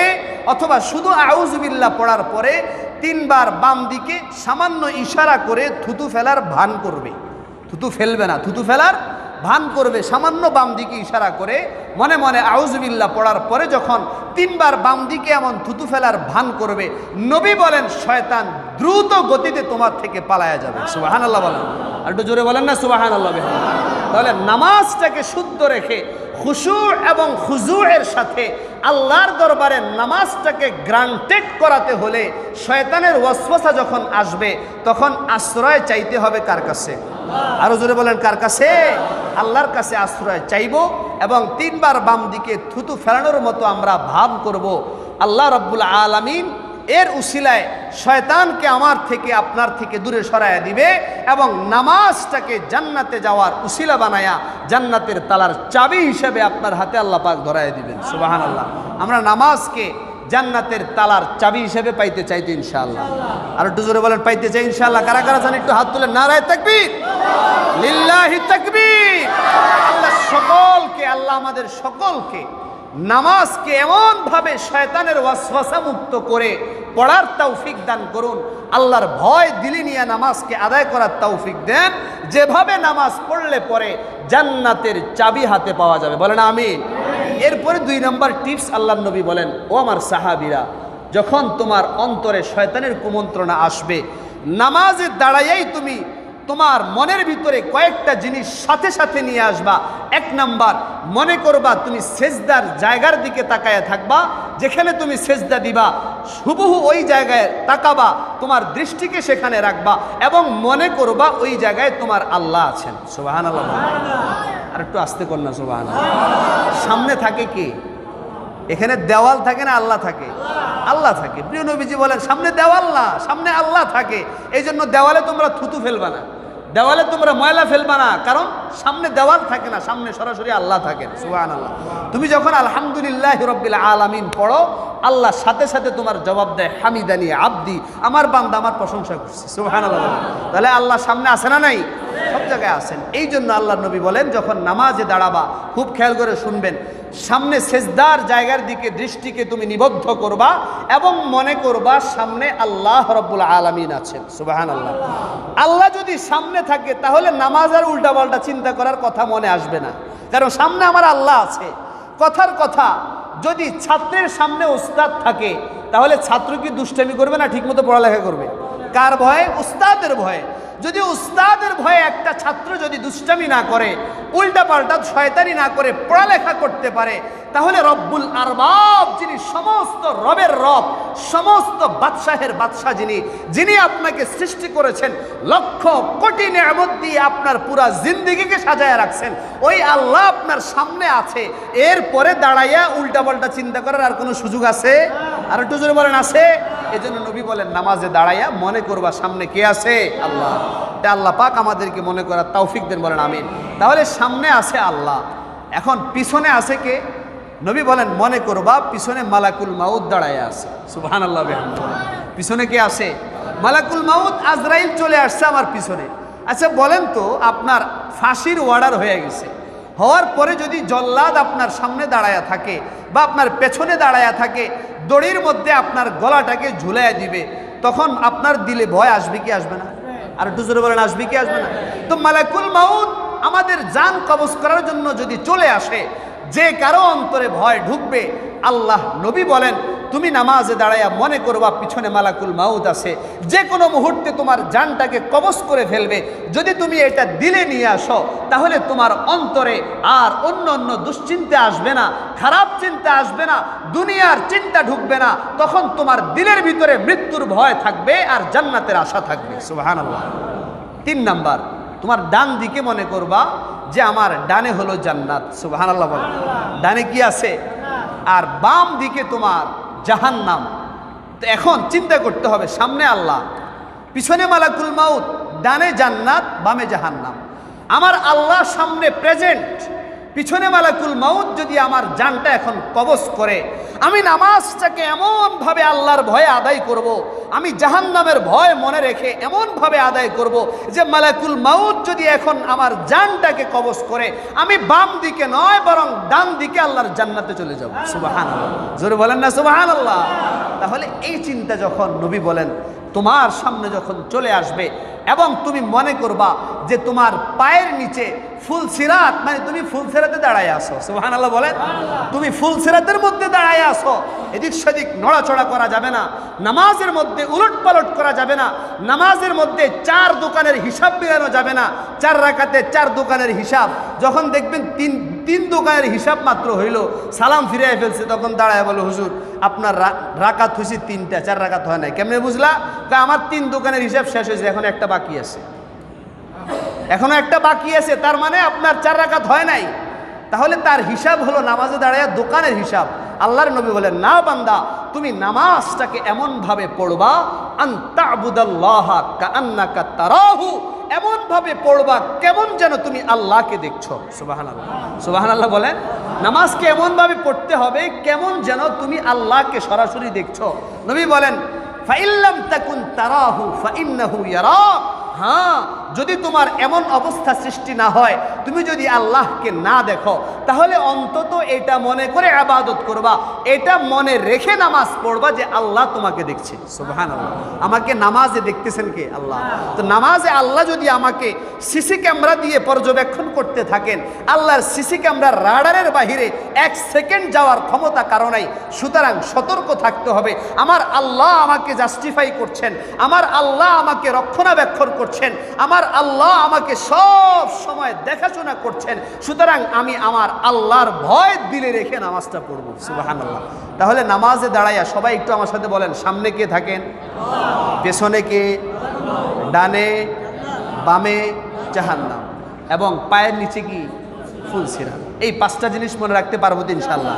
Speaker 1: অথবা শুধু আউযুবিল্লাহ পড়ার পরে 3 বার বাম দিকে সামান্য ইশারা করে থুতু ফেলার ভান করবে। থুতু ফেলবে না, থুতু ফেলার ভান করবে, সামান্য বাম দিকে ইশারা করে মনে মনে আউযুবিল্লাহ পড়ার পরে যখন 3 বার বাম দিকে এমন থুতু ফেলার ভান করবে, নবী বলেন শয়তান দ্রুত গতিতে তোমার থেকে পালায়া যাবে। সুবহানাল্লাহ বলেন। আর একটু জোরে বলেন না সুবহানাল্লাহ। তাহলে নামাজটাকে শুদ্ধ রেখে খুশু এবং খুজুয়ের সাথে আল্লাহর দরবারে নামাজটাকে গ্রান্টেড করাতে হলে শয়তানের ওয়াসওয়াসা যখন আসবে তখন আশ্রয় চাইতে হবে কার কাছে? আরো জোরে বলেন, কার কাছে? আল্লাহর কাছে আশ্রয় চাইব এবং 3 বার বাম দিকে থুতু ফেলানোর মতো আমরা ভাব করব। আল্লাহ রাব্বুল আলামিন এর উসিলায় শয়তানকে আমার থেকে আপনার থেকে দূরে সরায়া দিবে এবং নামাজটাকে জান্নাতে যাওয়ার উসিলা বানায়া জান্নাতের তালার চাবি হিসেবে আপনার হাতে আল্লাহ পাক ধরায় দিবেন। সুবহানাল্লাহ। আমরা নামাজকে জান্নাতের তালার চাবি হিসেবে পাইতে চাইতে ইনশাআল্লাহ। আর একটু জোরে বলেন, পাইতে চাই ইনশাআল্লাহ। কারা কারা জানেন একটু হাত তুলে নারায়ে তাকবীর, লিল্লাহি তাকবীর। আল্লাহ আমাদের সকলকে নামাজকে এমন ভাবে শয়তানের ওয়াসওয়াসা মুক্ত করে পড়ার তৌফিক দান করুন। আল্লাহর ভয় দিলে নিয়ে নামাজকে আদায় করার তৌফিক দেন, যেভাবে নামাজ পড়লে পরে জান্নাতের চাবি হাতে পাওয়া যাবে। বলেন আমিন। এরপরে 2 নম্বর টিপস আল্লাহর নবী বলেন, ও আমার সাহাবীরা, যখন তোমার অন্তরে শয়তানের কুমন্ত্রণা আসবে, নামাজে দাঁড়াইয়াই তুমি তোমার মনের ভিতরে কয়েকটা জিনিস সাথে সাথে নিয়ে আসবা। 1 নাম্বার, মনে করবা তুমি সেজদার জায়গার দিকে তাকায়া থাকবা, যেখানে তুমি সেজদা দিবা হুবহু ওই জায়গায় তাকাবা, তোমার দৃষ্টিকে সেখানে রাখবা এবং মনে করবা ওই জায়গায় তোমার আল্লাহ আছেন। সুবহানাল্লাহ। আর একটু আস্তে কর না, সুবহানাল্লাহ। সামনে থাকে কে? এখানে দেওয়াল থাকে না আল্লাহ থাকে? আল্লাহ থাকে। প্রিয় নবীজি বলেন সামনে দেওয়াল না, সামনে আল্লাহ থাকে। এই জন্য দেওয়ালে তোমরা থুতু ফেলবা না, দেওয়ালে তোমরা ময়লা ফেলবা না, কারণ সামনে দেওয়াল থাকে না, সামনে সরাসরি আল্লাহ থাকেন। সুবহানাল্লাহ। তুমি যখন আলহামদুলিল্লাহ রাব্বিল আলামিন পড়ো, আল্লাহ সাথে সাথে তোমার জবাব দেয় হামিদানি আব্দি, আমার বান্দা আমার প্রশংসা করছে। সুবহানাল্লাহ। তাহলে আল্লাহ সামনে আছে না নাই? সব জায়গায় আছেন। এই জন্য আল্লাহর নবী বলেন যখন নামাজে দাঁড়াবা, খুব খেয়াল করে শুনবেন, সামনে সেজদার জায়গার দিকে দৃষ্টিকে তুমি নিবদ্ধ করবা এবং মনে করবা সামনে আল্লাহ রাব্বুল আলামিন আছেন। সুবহানাল্লাহ। আল্লাহ যদি সামনে থাকে তাহলে নামাজ আর উল্টাপাল্টা চিন্তা করার কথা মনে আসবে না, কারণ সামনে আমার আল্লাহ আছে। কথার কথা, যদি ছাত্রের সামনে উস্তাদ থাকে তাহলে ছাত্র কি দুষ্টামি করবে না ঠিকমতো পড়ালেখা করবে? কার ভয়ে? উস্তাদের ভয়ে। যদি উস্তাদের ভয়ে একটা ছাত্র যদি দুষ্টামি না করে, উল্টাপাল্টা শয়তানি না করে পড়ালেখা করতে পারে, তাহলে রব্বুল আরবাব, যিনি সমস্ত রবের রব, সমস্ত বাদশাহের বাদশাহ, যিনি আপনাকে সৃষ্টি করেছেন, লক্ষ কোটি নিয়ামত দিয়ে আপনার পুরা জিন্দেগিকে সাজায় রাখছেন, ওই আল্লাহ আপনার সামনে আছে। এরপরে দাঁড়াইয়া উল্টাপাল্টা চিন্তা করার আর কোনো সুযোগ আছে? আর একটু জোরে বলেন আছে? এজন্য নবী বলেন নামাজে দাঁড়াইয়া মনে করবা সামনে কে আছে? আল্লাহ। এটা আল্লাহ পাক আমাদেরকে মনে করার তৌফিক দেন, বলেন আমিন। তাহলে সামনে আছে আল্লাহ, এখন পিছনে আছে কে? নবী বলেন মনে করবা পিছনে মালাকুল মাউত দাঁড়াইয়া আছে। সুবহানাল্লাহ। পিছনে কে আছে? মালাকুল মাউত, আজরাইল চলে আসছে আমার পিছনে। আচ্ছা বলেন তো, আপনার ফাঁসির অর্ডার হয়ে গেছে, হওয়ার পরে যদি জল্লাদ আপনার সামনে দাঁড়ায়া থাকে বা আপনার পেছনে দাঁড়ায়া থাকে, দড়ির মধ্যে আপনার গলাটাকে ঝুলাইয়া দিবে, তখন আপনার দিলে ভয় আসবে কি আসবে না? আর একটু জোরে বলেন আসবে কি আসবে না? তো মালাকুল মাউত আমাদের জান কবজ করার জন্য যদি চলে আসে, যে কারো অন্তরে ভয় ঢুকবে, আল্লাহ নবী বলেন তুমি নামাজে দাঁড়াইয়া মনে করবা পিছনে মালাকুল মাউত আছে, যে কোনো মুহূর্তে তোমার জানটাকে কবজ করে ফেলবে। যদি তুমি এটা দিলে নিয়ে আসো, তাহলে তোমার অন্তরে আর অন্য অন্য দুশ্চিন্তা আসবে না, খারাপ চিন্তা আসবে না, দুনিয়ার চিন্তা ঢুকবে না। তখন তোমার দিলের ভিতরে মৃত্যুর ভয় থাকবে আর জান্নাতের আশা থাকবে। সুবহানাল্লাহ। 3 নাম্বার, তোমার ডান দিকে মনে করবা যে আমার ডানে হলো জান্নাত। সুবহানাল্লাহ বলো। ডানে কি আছে? আর বাম দিকে তোমার জাহান্নাম। তো এখন চিন্তা করতে হবে, সামনে আল্লাহ, পিছনে মালাকুল মাউত, ডানে জান্নাত, বামে জাহান্নাম। আমার আল্লাহ সামনে প্রেজেন্ট, পিছনে মালাকুল মাউত যদি আমার জানটা এখন কবজ করে, আমি নামাজটাকে এমনভাবে আল্লাহর ভয়ে আদায় করব, আমি জাহান্নামের ভয় মনে রেখে এমনভাবে আদায় করব যে মালাকুল মাউত যদি এখন আমার জানটাকে কবজ করে, আমি বাম দিকে নয় বরং ডান দিকে আল্লাহর জান্নাতে চলে যাব। সুবহানাল্লাহ। জোরে বলেন না সুবহানাল্লাহ। তাহলে এই চিন্তা যখন নবী বলেন তোমার সামনে যখন চলে আসবে এবং তুমি মনে করবা যে তোমার পায়ের নিচে ফুলসিরাত, মানে তুমি ফুলসিরাতে দাঁড়ায় আসো। সুবহানাল্লাহ বলেন। তুমি ফুলসিরাতের মধ্যে দাঁড়ায় আসো, এদিক সেদিক নড়াচড়া করা যাবে না, নামাজের মধ্যে উলট পালট করা যাবে না, নামাজের মধ্যে 4 দোকানের হিসাব বেরানো যাবে না। 4 রাকাতে 4 দোকানের হিসাব, যখন দেখবেন তিন দোকানের হিসাব মাত্র হইল, সালাম ফিরিয়ে ফেলছে, তখন দাঁড়ায় বলো হুজুর আপনার রাকাত হয়েছে 3টা, 4 রাকাত হয় নাই। কেমনে বুঝলা? আমার 3 দোকানের হিসাব শেষ হয়েছে, এখন একটা বাকি আছে, এখনো একটা বাকি আছে, তার মানে আপনার 4 রাকাত হয় নাই। তাহলে তার হিসাব হলো নামাজে দাঁড়ায় দোকানের হিসাব। আল্লাহর নবী বলেন না বান্দা, তুমি নামাজটাকে এমনভাবে পড়বা আনতাবুদাল্লাহা কাআন্নাকা তারাহু, এমনভাবে পড়বা কেমন যেন তুমি আল্লাহকে দেখছো। সুবহানাল্লাহ। সুবহানাল্লাহ বলেন। নামাজকে এমনভাবে পড়তে হবে কেমন যেন তুমি আল্লাহকে সরাসরি দেখছো। নবী বলেন ফাইল্লাম তাকুন তারাহু ফাইন্নাহু ইয়ারাক। হ্যাঁ, যদি তোমার এমন অবস্থা সৃষ্টি না হয়, তুমি যদি আল্লাহকে না দেখো, তাহলে অন্তত এটা মনে করে ইবাদত করবা, এটা মনে রেখে নামাজ পড়বা যে আল্লাহ তোমাকে দেখছে। সুবহানাল্লাহ। আমাকে নামাজে দেখতেছেন কে? আল্লাহ। তো নামাজে আল্লাহ যদি আমাকে সিসি ক্যামেরা দিয়ে পর্যবেক্ষণ করতে থাকেন, আল্লাহর সিসি ক্যামেরার রাডারের বাহিরে 1 সেকেন্ড যাওয়ার ক্ষমতা কারো নাই। সুতরাং সতর্ক থাকতে হবে। আমার আল্লাহ আমাকে জাস্টিফাই করছেন, আমার আল্লাহ আমাকে রক্ষণাবেক্ষণ করছেন, আমার আল্লাহ আমাকে সব সময় দেখাশোনা করছেন। সুতরাং আমি আমার আল্লাহর ভয় দিলে রেখে নামাজটা পড়ব। সুবহানাল্লাহ। তাহলে নামাজে দাঁড়াইয়া সবাই একটু আমার সাথে বলেন সামনে কে থাকেন? পেছনে কে? ডানে বামে জাহান্নাম, এবং পায়ের নিচে কি? ফুলসিরাত। এই 5টা জিনিস মনে রাখতে পারবো তো ইনশাআল্লাহ?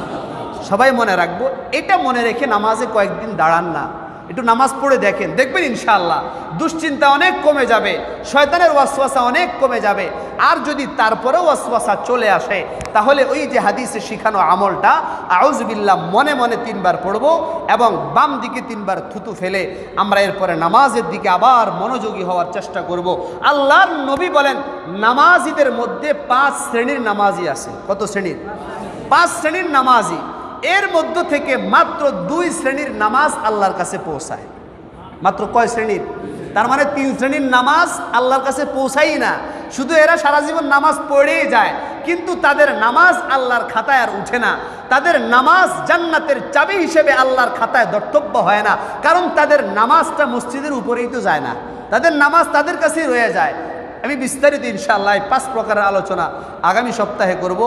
Speaker 1: সবাই মনে রাখবো, এটা মনে রেখে নামাজে কয়েকদিন দাঁড়ান না, একটু নামাজ পড়ে দেখেন, দেখবেন ইনশাআল্লাহ দুশ্চিন্তা অনেক কমে যাবে, শয়তানের ওয়াসওয়াসা অনেক কমে যাবে। আর যদি তারপরেও ওয়াসওয়াসা চলে আসে, তাহলে ওই যে হাদিসে শিখানো আমলটা আউযুবিল্লাহ মনে মনে 3 বার পড়বো এবং বাম দিকে 3 বার থুতু ফেলে আমরা এরপরে নামাজের দিকে আবার মনোযোগী হওয়ার চেষ্টা করব। আল্লাহর নবী বলেন নামাজিদের মধ্যে 5 শ্রেণীর নামাজি আছে। কত শ্রেণীর? 5 শ্রেণীর নামাজি। এর মধ্য থেকে মাত্র 2 শ্রেণীর নামাজ আল্লাহর কাছে পৌঁছায়। মাত্র কয় শ্রেণীর? তার মানে 3 শ্রেণীর নামাজ আল্লাহর কাছে পৌঁছাই না, শুধু এরা সারা জীবন নামাজ পড়েই যায়, কিন্তু তাদের নামাজ আল্লাহর খাতায় আর উঠে না। তাদের নামাজ জান্নাতের চাবি হিসেবে আল্লাহর খাতায় দর্তব্য হয় না, কারণ তাদের নামাজটা মসজিদের উপরেই তো যায় না, তাদের নামাজ তাদের কাছেই রয়ে যায়। আমি বিস্তারিত ইনশাআল্লাহ 5 প্রকারের আলোচনা আগামী সপ্তাহে করব।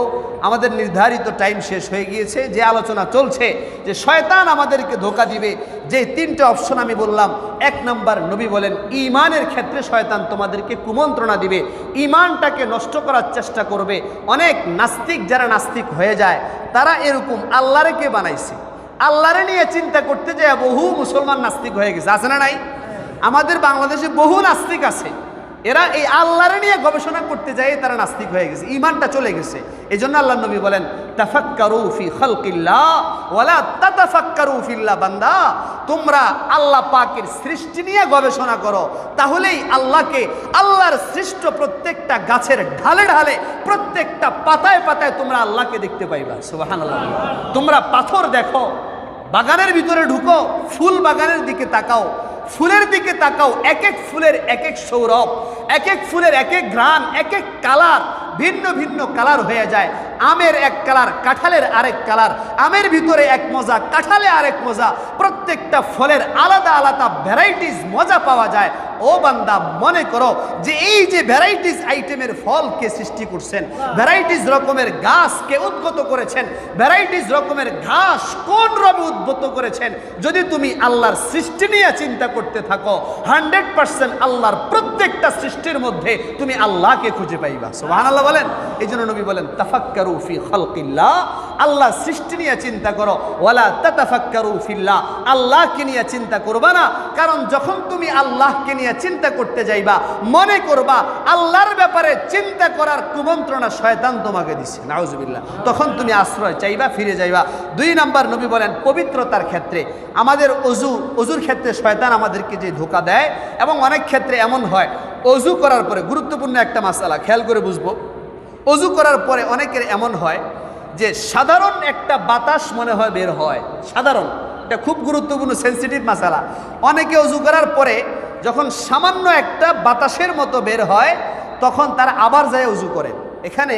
Speaker 1: আমাদের নির্ধারিত টাইম শেষ হয়ে গিয়েছে। যে আলোচনা চলছে যে শয়তান আমাদেরকে ধোঁকা দিবে, যে 3টে অপশন আমি বললাম। 1 নাম্বার, নবী বলেন ঈমানের ক্ষেত্রে শয়তান তোমাদেরকে কুমন্ত্রণা দিবে, ঈমানটাকে নষ্ট করার চেষ্টা করবে। অনেক নাস্তিক, যারা নাস্তিক হয়ে যায়, তারা এরকম আল্লাহরে কে বানাইছে, আল্লাহরে নিয়ে চিন্তা করতে যায় বহু মুসলমান নাস্তিক হয়ে গেছে। আছে না নাই? আমাদের বাংলাদেশে বহু নাস্তিক আছে, এরা এই আল্লাহরে নিয়ে গবেষণা করতে যায়, তারা নাস্তিক হয়ে গেছে, ঈমানটা চলে গেছে। এই জন্য আল্লাহ নবী বলেন তাফাক্কারু ফি খালকিল্লাহ ওয়ালা তাতাফাক্কারু ফিল্লাহ। বান্দা, তোমরা আল্লাহ পাকের সৃষ্টি নিয়ে গবেষণা করো, তাহলেই আল্লাহকে, আল্লাহর সৃষ্ট প্রত্যেকটা গাছের ঢালে ঢালে, প্রত্যেকটা পাতায় পাতায় তোমরা আল্লাহকে দেখতে পাইবা। সুবহানাল্লাহ। তোমরা পাথর দেখো, বাগানের ভিতরে ঢুকো, ফুল বাগানের দিকে তাকাও, ফুলের দিকে তাকাও, এক এক ফুলের এক এক সৌরভ, এক এক ফুলের এক এক ঘ্রাণ, এক এক কালার, ভিন্ন ভিন্ন কালার হয়ে যায়। আমের এক কালার, কাঁঠালের আরেক কালার, আমের ভিতরে এক মজা, কাঁঠালে আরেক মজা, প্রত্যেকটা ফলের আলাদা আলাদা ভ্যারাইটিস মজা পাওয়া যায়। ও বান্দা, মনে করো যে এই যে ভ্যারাইটিস আইটেমের ফলকে সৃষ্টি করছেন, ভ্যারাইটিস রকমের গাছকে উদ্গত করেছেন, ভ্যারাইটিস রকমের ঘাস কোন রবে উদ্গত করেছেন, যদি তুমি আল্লাহর সৃষ্টি নিয়ে চিন্তা করতে থাকো, 100% আল্লাহর প্রত্যেকটা সৃষ্টির মধ্যে তুমি আল্লাহকে খুঁজে পাইবা। সুবহানাল্লাহ বলেন। এই জন্য নবী বলেন তাফাক্কারু ফি খালকিল্লাহ, আল্লাহ সৃষ্টি নিয়ে চিন্তা করো, ওয়ালা তাতাফাক্কারু ফিল্লাহ, আল্লাহকে নিয়ে চিন্তা করবা না। কারণ যখন তুমি আল্লাহকে নিয়ে চিন্তা করতে যাইবা, মনে করবা আল্লাহর ব্যাপারে চিন্তা করার কুমন্ত্রণা শয়তান তোমাকে দিচ্ছে, নাউজুবিল্লাহ, তখন তুমি আশ্রয় চাইবা, ফিরে যাইবা। 2 নাম্বার, নবী বলেন পবিত্রতার ক্ষেত্রে, আমাদের অজুর ক্ষেত্রে শয়তান আমাদেরকে যে ধোঁকা দেয়, এবং অনেক ক্ষেত্রে এমন হয় অজু করার পরে, গুরুত্বপূর্ণ একটা মাসালা খেয়াল করে বুঝবো, অজু করার পরে অনেকের এমন হয় যে সাধারণ একটা বাতাস মনে হয় বের হয়, সাধারণ, এটা খুব গুরুত্বপূর্ণ সেন্সিটিভ মাসালা। অনেকে অজু করার পরে যখন সামান্য একটা বাতাসের মতো বের হয়, তখন তারা আবার যায় অজু করে। এখানে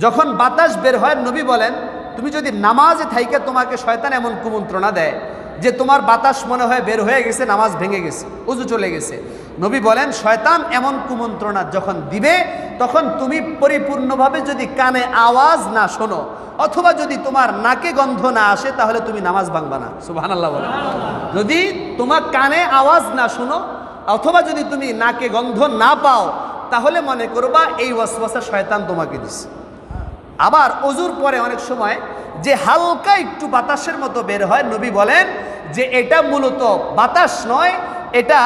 Speaker 1: যখন বাতাস বের হয়, নবী বলেন তুমি যদি নামাজে থাইকে তোমাকে শয়তান এমন কুমন্ত্রণা দেয় যে তোমার বাতাস মনে হয় বের হয়ে গেছে, নামাজ ভেঙে গেছে, অজু চলে গেছে, নবী বলেন শয়তান এমন কুমন্ত্রণা যখন দিবে, তখন তুমি পরিপূর্ণভাবে যদি কানে আওয়াজ না শোনো, অথবা যদি তোমার নাকে গন্ধ না আসে, তাহলে তুমি নামাজ ভাঙবা না। সুবহানাল্লাহ বলেন। যদি তোমার কানে আওয়াজ না শোনো, অথবা যদি তুমি নাকে গন্ধ না পাও, তাহলে মনে করবা এই ওয়াসওয়াসা শয়তান তোমাকে দিছে। আবার অজুর পরে অনেক সময় যে হালকা একটু বাতাসের মতো বের হয়, নবী বলেন যে এটা মূলত বাতাস নয়, এটা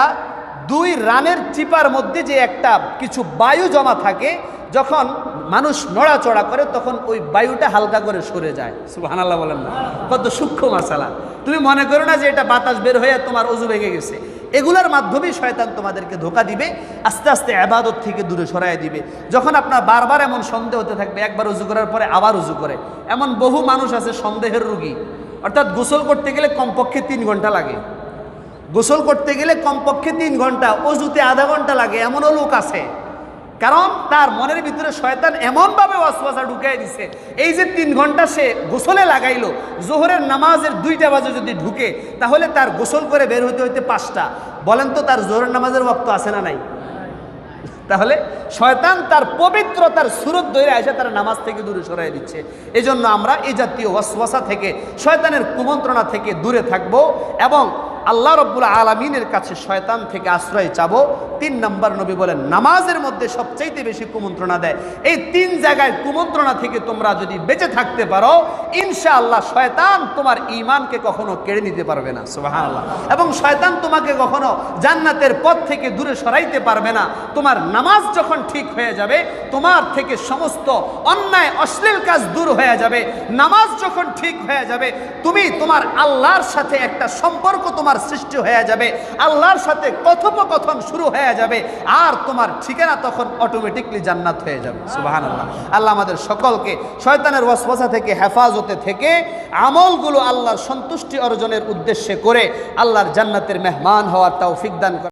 Speaker 1: 2 রানের চিপার মধ্যে যে একটা কিছু বায়ু জমা থাকে, যখন মানুষ নড়াচড়া করে তখন ওই বায়ুটা হালকা করে সরে যায়। সুবহানাল্লাহ বলেন না? কত সূক্ষ্ম মাসালা। তুমি মনে করো না যে এটা বাতাস বের হয়ে তোমার অজু ভেঙে গেছে। এগুলোর মাধ্যমেই শয়তান তোমাদেরকে ধোঁকা দিবে, আস্তে আস্তে ইবাদত থেকে দূরে সরায় দিবে। যখন আপনার বারবার এমন সন্দেহ হতে থাকবে, একবার অজু করার পরে আবার অজু করে, এমন বহু মানুষ আছে সন্দেহের রোগী, অর্থাৎ গোসল করতে গেলে কমপক্ষে 3 ঘন্টা লাগে, গোসল করতে গেলে কমপক্ষে 3 ঘন্টা, অজুতে আধা ঘন্টা লাগে, এমনও লোক আছে। কারণ তার মনের ভিতরে শয়তান এমনভাবে ওয়াসওয়াসা ঢুকাই দিছে, এই যে 3 ঘন্টা সে গোসলে লাগাইলো, জোহরের নামাজের 2টা বাজে যদি ঢুকে, তাহলে তার গোসল করে বের হইতে হইতে 5টা। বলেন তো তার জোহরের নামাজের ওয়াক্ত আছে না নাই? তাহলে শয়তান তার পবিত্রতার সুরত ধরে এসে তার নামাজ থেকে দূরে সরাই দিচ্ছে। এই জন্য আমরা এই জাতীয় ওয়াসওয়াসা থেকে, শয়তানের কুমন্ত্রণা থেকে দূরে থাকবো, এবং আল্লাহ রব্বুল আলামিনের কাছে শয়তান থেকে আশ্রয় চাবো। 3 নম্বর নবী বলেন নামাজের মধ্যে সবচাইতে বেশি কুমন্ত্রণা দেয়। এই 3 জায়গায় কুমন্ত্রণা থেকে তোমরা যদি বেঁচে থাকতে পারো, ইনশাআল্লাহ শয়তান তোমার ঈমানকে কখনো কেড়ে নিতে পারবে না। সুবহানাল্লাহ। এবং শয়তান তোমাকে কখনো জান্নাতের পথ থেকে দূরে সরাইতে পারবে না। তোমার নামাজ যখন ঠিক হয়ে যাবে, তোমার থেকে সমস্ত অন্যায় অশ্লীল কাজ দূর হয়ে যাবে। নামাজ যখন ঠিক হয়ে যাবে, তুমি তোমার আল্লাহর সাথে একটা সম্পর্ক তোমার সৃষ্টি হয়ে যাবে, আল্লাহর সাথে কথোপকথন শুরু হয়ে যাবে, আর তোমার ঠিকানা তখন অটোমেটিকলি জান্নাত হয়ে যাবে। সুবহানাল্লাহ। আল্লাহ আমাদের সকলকে শয়তানের ওয়াসওয়াসা থেকে হেফাজতে থেকে আমলগুলো আল্লাহর সন্তুষ্টি অর্জনের উদ্দেশ্যে করে আল্লাহর জান্নাতের মেহমান হওয়ার তৌফিক দান করে।